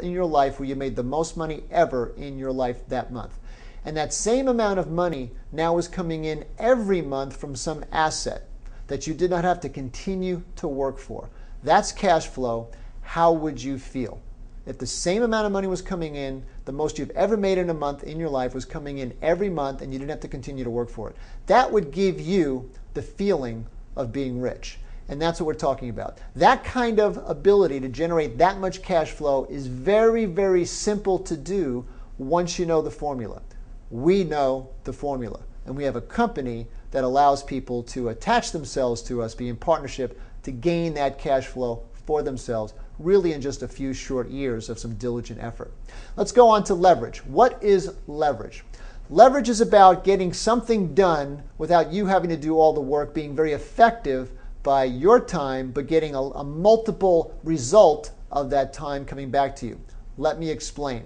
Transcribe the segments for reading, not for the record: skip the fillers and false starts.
in your life where you made the most money ever in your life that month. And that same amount of money now is coming in every month from some asset that you did not have to continue to work for. That's cash flow. How would you feel? If the same amount of money was coming in, the most you've ever made in a month in your life was coming in every month and you didn't have to continue to work for it. That would give you the feeling of being rich. And that's what we're talking about. That kind of ability to generate that much cash flow is very, very simple to do once you know the formula. We know the formula. And we have a company that allows people to attach themselves to us, be in partnership, to gain that cash flow for themselves, really in just a few short years of some diligent effort. Let's go on to leverage. What is leverage? Leverage is about getting something done without you having to do all the work, being very effective by your time, but getting a multiple result of that time coming back to you. Let me explain.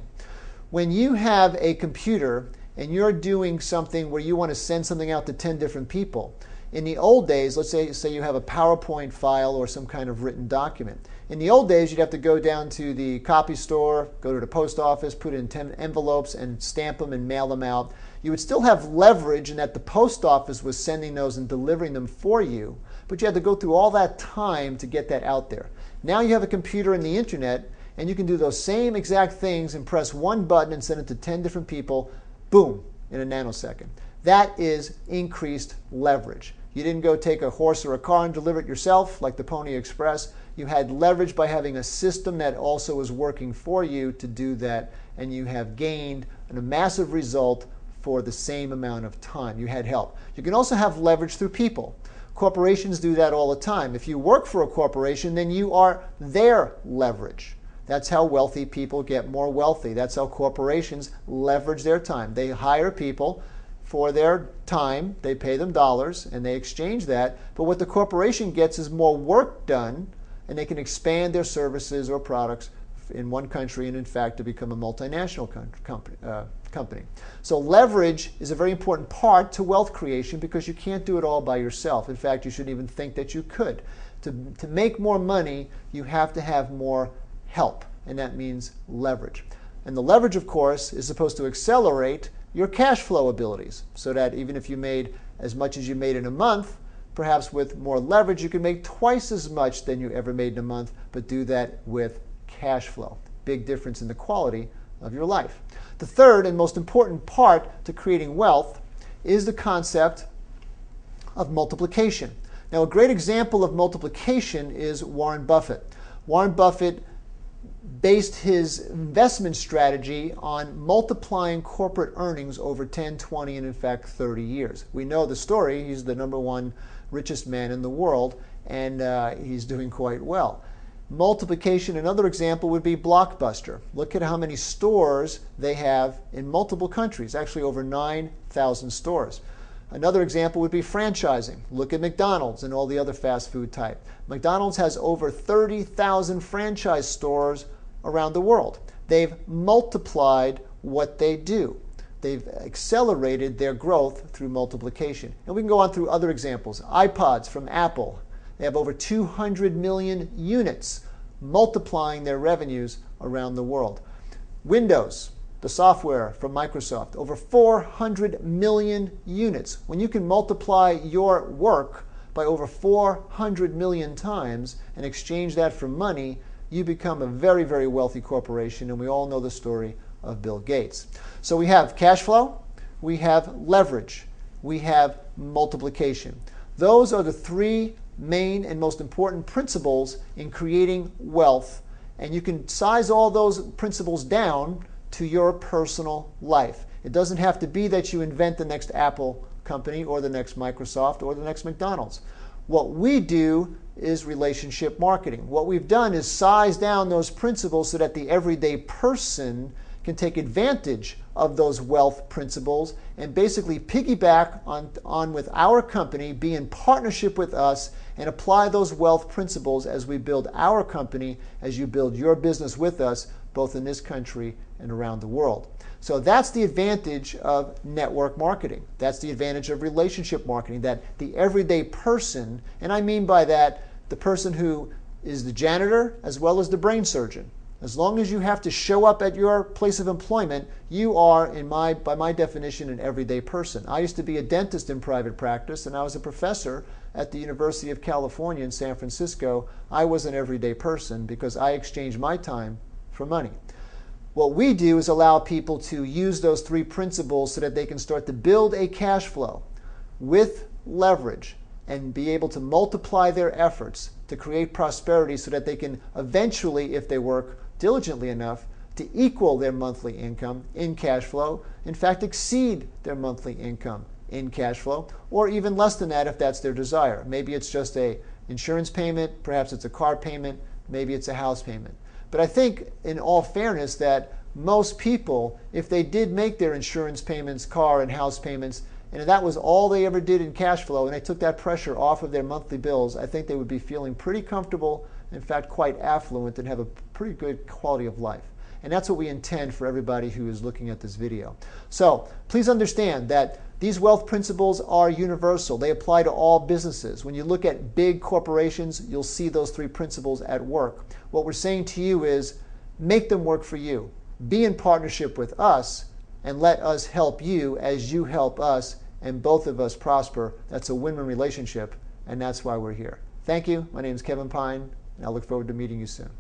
When you have a computer and you're doing something where you want to send something out to 10 different people, in the old days, let's say you have a PowerPoint file or some kind of written document. In the old days, you'd have to go down to the copy store, go to the post office, put it in 10 envelopes and stamp them and mail them out. You would still have leverage in that the post office was sending those and delivering them for you, but you had to go through all that time to get that out there. Now you have a computer and the internet, and you can do those same exact things and press one button and send it to 10 different people, boom, in a nanosecond. That is increased leverage. You didn't go take a horse or a car and deliver it yourself like the Pony Express. You had leverage by having a system that also is working for you to do that, and you have gained a massive result for the same amount of time. You had help. You can also have leverage through people. Corporations do that all the time. If you work for a corporation, then you are their leverage. That's how wealthy people get more wealthy. That's how corporations leverage their time. They hire people for their time, they pay them dollars, and they exchange that. But what the corporation gets is more work done, and they can expand their services or products in one country and, in fact, to become a multinational company. So leverage is a very important part to wealth creation because you can't do it all by yourself. In fact, you shouldn't even think that you could. To make more money, you have to have more help, and that means leverage. And the leverage, of course, is supposed to accelerate your cash flow abilities so that even if you made as much as you made in a month, perhaps with more leverage, you can make twice as much than you ever made in a month, but do that with cash flow. Big difference in the quality of your life. The third and most important part to creating wealth is the concept of multiplication. Now, a great example of multiplication is Warren Buffett. Warren Buffett based his investment strategy on multiplying corporate earnings over 10, 20, and in fact 30 years. We know the story. He's the #1 richest man in the world, and he's doing quite well. Multiplication, another example would be Blockbuster. Look at how many stores they have in multiple countries, actually over 9,000 stores. Another example would be franchising. Look at McDonald's and all the other fast food type. McDonald's has over 30,000 franchise stores around the world. They've multiplied what they do. They've accelerated their growth through multiplication. And we can go on through other examples. iPods from Apple. They have over 200 million units, multiplying their revenues around the world. Windows, the software from Microsoft, over 400 million units. When you can multiply your work by over 400 million times and exchange that for money, you become a very, very wealthy corporation, and we all know the story of Bill Gates. So we have cash flow, we have leverage, we have multiplication. Those are the three main and most important principles in creating wealth, and you can size all those principles down to your personal life. It doesn't have to be that you invent the next Apple company or the next Microsoft or the next McDonald's. What we do is relationship marketing. What we've done is size down those principles so that the everyday person can take advantage of those wealth principles and basically piggyback on with our company, be in partnership with us, and apply those wealth principles as we build our company, as you build your business with us, both in this country and around the world. So that's the advantage of network marketing. That's the advantage of relationship marketing, that the everyday person, and I mean by that the person who is the janitor as well as the brain surgeon, As long as you have to show up at your place of employment, you are, by my definition, an everyday person. I used to be a dentist in private practice, and I was a professor at the University of California in San Francisco. I was an everyday person because I exchanged my time for money. What we do is allow people to use those three principles so that they can start to build a cash flow with leverage and be able to multiply their efforts to create prosperity so that they can eventually, if they work diligently enough, to equal their monthly income in cash flow, in fact exceed their monthly income in cash flow, or even less than that if that's their desire. Maybe it's just an insurance payment, perhaps it's a car payment, maybe it's a house payment. But I think, in all fairness, that most people, if they did make their insurance payments, car and house payments, and if that was all they ever did in cash flow, and they took that pressure off of their monthly bills, I think they would be feeling pretty comfortable, in fact quite affluent, and have a pretty good quality of life. And that's what we intend for everybody who is looking at this video. So please understand that these wealth principles are universal. They apply to all businesses. When you look at big corporations, you'll see those three principles at work. What we're saying to you is, make them work for you. Be in partnership with us, and let us help you as you help us, and both of us prosper. That's a win-win relationship, and that's why we're here. Thank you. My name is Kevin Pine, and I look forward to meeting you soon.